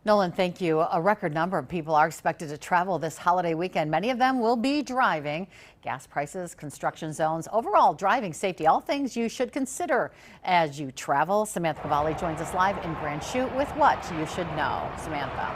Nolan, thank you. A record number of people are expected to travel this holiday weekend. Many of them will be driving. Gas prices, construction zones, overall driving safety, all things you should consider as you travel. Samantha Cavalli joins us live in Grand Chute with what you should know. Samantha.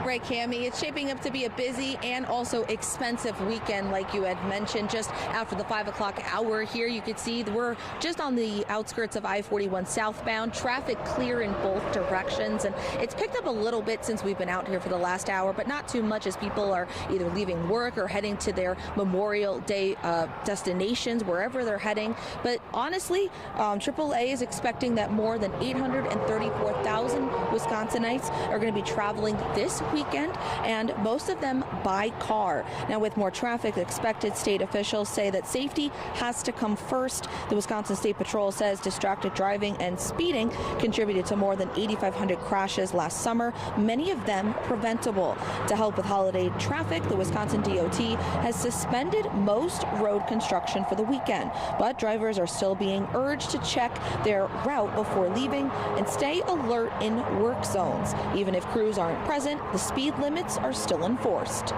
Right, Cami, it's shaping up to be a busy and also expensive weekend, like you had mentioned. Just after the 5 o'clock hour here, you could see we're just on the outskirts of I-41 southbound. Traffic clear in both directions, and it's picked up a little bit since we've been out here for the last hour, but not too much as people are either leaving work or heading to their Memorial Day destinations, wherever they're heading. But honestly, AAA is expecting that more than 834,000 Wisconsinites are going to be traveling this weekend, and most of them by car. Now, with more traffic expected, state officials say that safety has to come first. The Wisconsin State Patrol says distracted driving and speeding contributed to more than 8,500 crashes last summer, many of them preventable. To help with holiday traffic, the Wisconsin DOT has suspended most road construction for the weekend, but drivers are still being urged to check their route before leaving and stay alert in work zones. Even if crews aren't present, the speed limits are still enforced.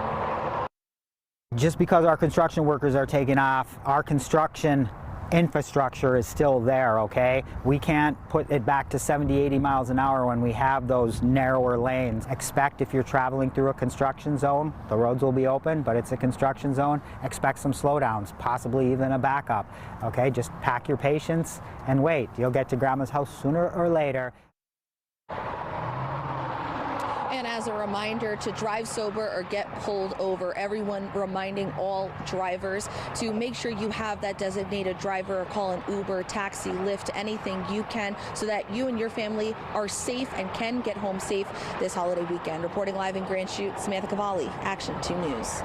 Just because our construction workers are taking off, our construction infrastructure is still there, okay? We can't put it back to 70, 80 miles an hour when we have those narrower lanes. Expect if you're traveling through a construction zone, the roads will be open, but it's a construction zone. Expect some slowdowns, possibly even a backup, okay? Just pack your patience and wait. You'll get to grandma's house sooner or later. And as a reminder to drive sober or get pulled over, everyone reminding all drivers to make sure you have that designated driver or call an Uber, taxi, Lyft, anything you can so that you and your family are safe and can get home safe this holiday weekend. Reporting live in Grand Chute, Samantha Cavalli, Action 2 News.